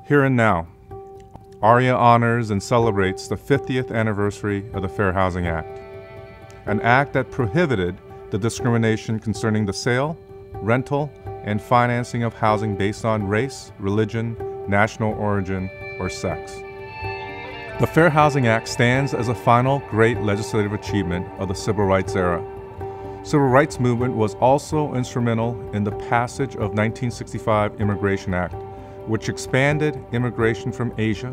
Here and now, ARIA honors and celebrates the 50th anniversary of the Fair Housing Act, an act that prohibited the discrimination concerning the sale, rental, and financing of housing based on race, religion, national origin, or sex. The Fair Housing Act stands as a final great legislative achievement of the Civil Rights era. Civil rights movement was also instrumental in the passage of 1965 Immigration Act, which expanded immigration from Asia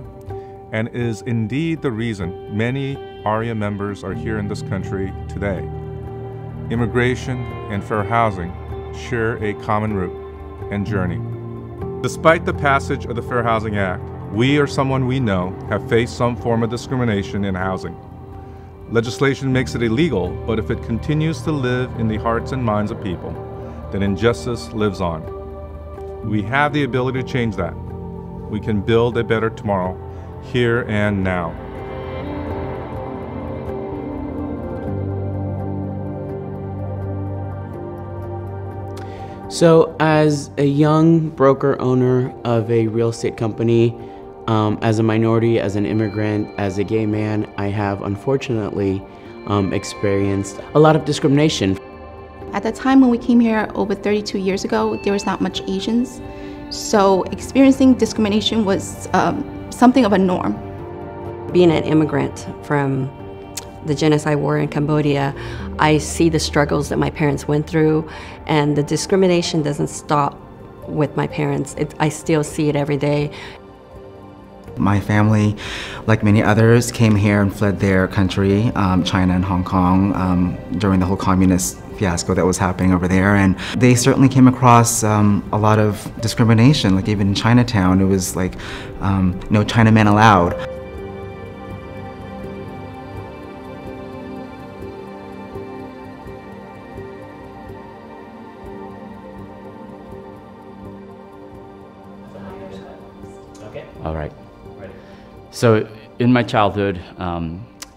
and is indeed the reason many ARIA members are here in this country today. Immigration and fair housing share a common root and journey. Despite the passage of the Fair Housing Act, we or someone we know have faced some form of discrimination in housing. Legislation makes it illegal, but if it continues to live in the hearts and minds of people, then injustice lives on. We have the ability to change that. We can build a better tomorrow, here and now. So as a young broker owner of a real estate company, as a minority, as an immigrant, as a gay man, I have unfortunately experienced a lot of discrimination. At the time when we came here over 32 years ago, there was not much Asians. So experiencing discrimination was something of a norm. Being an immigrant from the genocide war in Cambodia, I see the struggles that my parents went through, and the discrimination doesn't stop with my parents. I still see it every day. My family, like many others, came here and fled their country, China and Hong Kong, during the whole communist fiasco that was happening over there. And they certainly came across a lot of discrimination. Like even in Chinatown, it was like, no Chinamen allowed. All right. So in my childhood,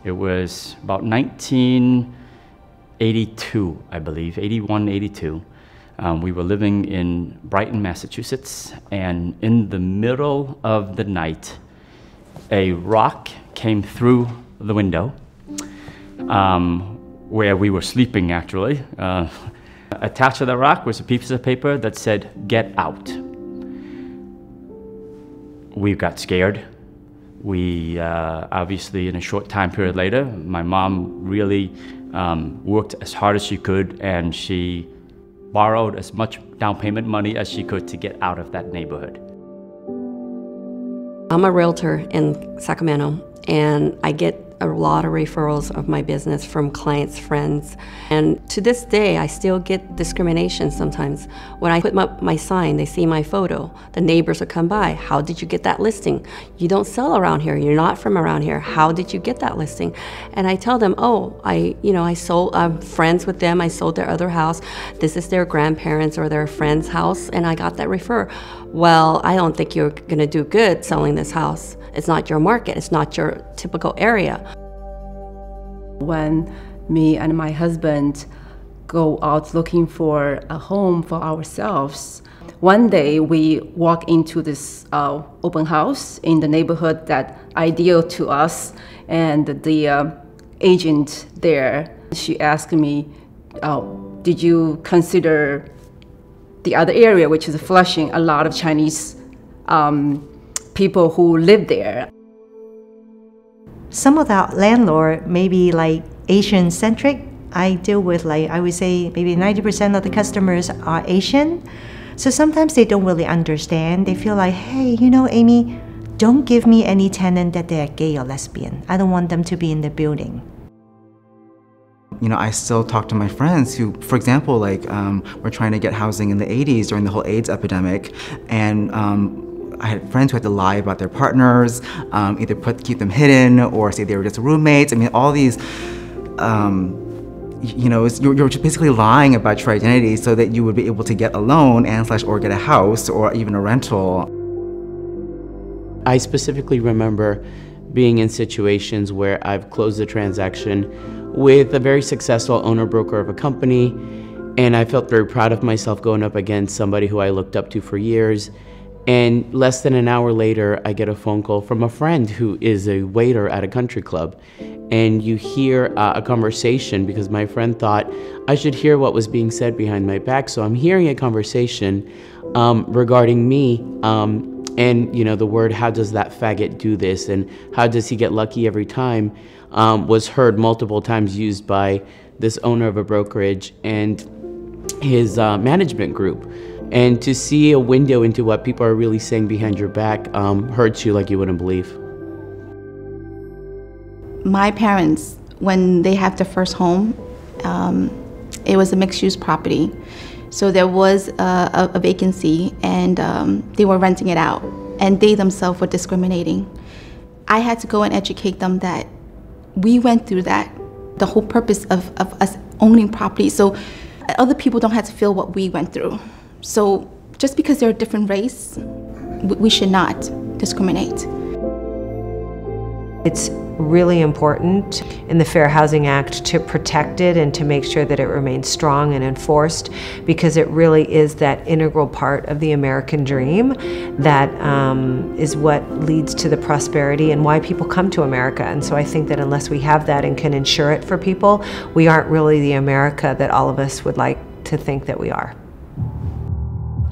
it was about 1982, I believe, 81, 82. We were living in Brighton, Massachusetts, and in the middle of the night, a rock came through the window where we were sleeping, actually. Attached to the rock was a piece of paper that said, "Get out." We got scared. We obviously, in a short time period later, my mom really worked as hard as she could, and she borrowed as much down payment money as she could to get out of that neighborhood. I'm a realtor in Sacramento, and I get a lot of referrals of my business from clients, friends. And to this day, I still get discrimination sometimes. When I put up my sign, they see my photo. The neighbors will come by. "How did you get that listing? You don't sell around here. You're not from around here. How did you get that listing?" And I tell them, "Oh, I'm friends with them. I sold their other house. This is their grandparents or their friend's house, and I got that refer." "Well, I don't think you're gonna do good selling this house. It's not your market. It's not your typical area." When me and my husband go out looking for a home for ourselves, one day we walk into this open house in the neighborhood that ideal to us, and the agent there, she asked me, "Did you consider the other area, which is Flushing, a lot of Chinese people who live there?" Some of the landlord may be like Asian-centric. I deal with I would say maybe 90% of the customers are Asian. So sometimes they don't really understand. They feel like, "Hey, Amy, don't give me any tenant that they're gay or lesbian. I don't want them to be in the building." I still talk to my friends who, for example, were trying to get housing in the 80s during the whole AIDS epidemic, and I had friends who had to lie about their partners, either keep them hidden or say they were just roommates. I mean, all these, you're just basically lying about your identity so that you would be able to get a loan or get a house or even a rental. I specifically remember being in situations where I've closed a transaction with a very successful owner-broker of a company, and I felt very proud of myself going up against somebody who I looked up to for years. And less than an hour later, I get a phone call from a friend who is a waiter at a country club. And you hear a conversation, because my friend thought I should hear what was being said behind my back. So I'm hearing a conversation regarding me and, you know, the word, how does that faggot do this? And how does he get lucky every time? Was heard multiple times used by this owner of a brokerage and his management group. And to see a window into what people are really saying behind your back hurts you like you wouldn't believe. My parents, when they had their first home, it was a mixed-use property. So there was a vacancy, and they were renting it out, and they themselves were discriminating. I had to go and educate them that we went through that, the whole purpose of us owning property, so other people don't have to feel what we went through. So just because they're a different race, we should not discriminate. It's really important in the Fair Housing Act to protect it and to make sure that it remains strong and enforced, because it really is that integral part of the American dream that is what leads to the prosperity and why people come to America. And so I think that unless we have that and can ensure it for people, we aren't really the America that all of us would like to think that we are.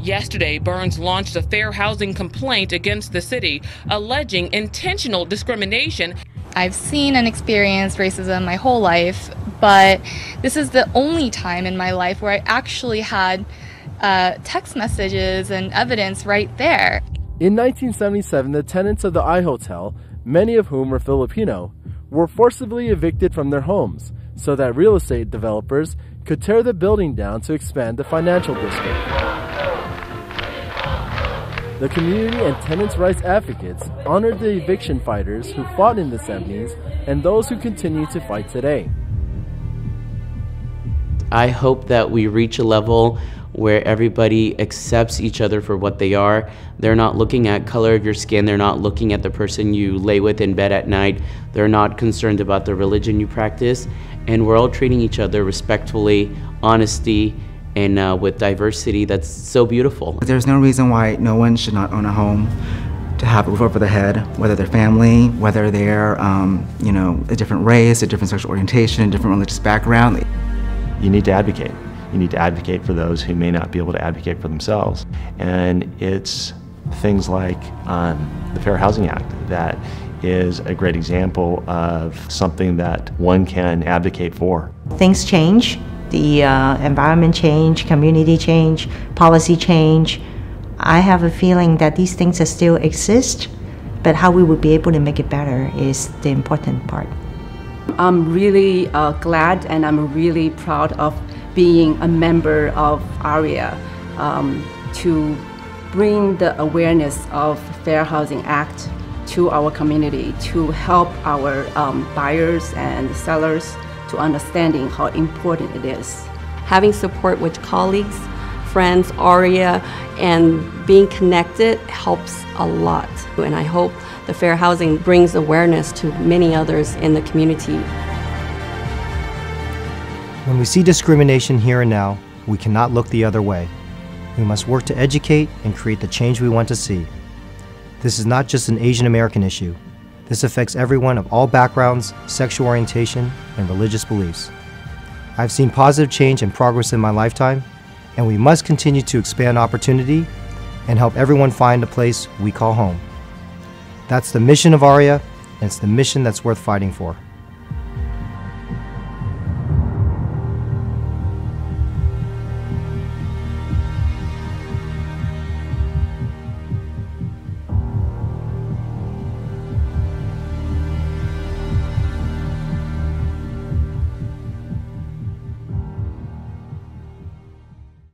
Yesterday, Burns launched a fair housing complaint against the city, alleging intentional discrimination. I've seen and experienced racism my whole life, but this is the only time in my life where I actually had text messages and evidence right there. In 1977, the tenants of the I Hotel, many of whom were Filipino, were forcibly evicted from their homes so that real estate developers could tear the building down to expand the financial district. The community and tenants' rights advocates honored the eviction fighters who fought in the 70s and those who continue to fight today. I hope that we reach a level where everybody accepts each other for what they are. They're not looking at color of your skin. They're not looking at the person you lay with in bed at night. They're not concerned about the religion you practice. And we're all treating each other respectfully, honesty, and with diversity that's so beautiful. There's no reason why no one should not own a home, to have a roof over their head, whether they're family, whether they're you know, a different race, a different sexual orientation, a different religious background. You need to advocate. You need to advocate for those who may not be able to advocate for themselves. And it's things like the Fair Housing Act that is a great example of something that one can advocate for. Things change. The environment change, community change, policy change. I have a feeling that these things still exist, but how we would be able to make it better is the important part. I'm really glad and I'm really proud of being a member of AREA to bring the awareness of Fair Housing Act to our community, to help our buyers and sellers to understanding how important it is. Having support with colleagues, friends, AREA, and being connected helps a lot. And I hope the fair housing brings awareness to many others in the community. When we see discrimination here and now, we cannot look the other way. We must work to educate and create the change we want to see. This is not just an Asian American issue. This affects everyone of all backgrounds, sexual orientation, and religious beliefs. I've seen positive change and progress in my lifetime, and we must continue to expand opportunity and help everyone find a place we call home. That's the mission of AREA, and it's the mission that's worth fighting for.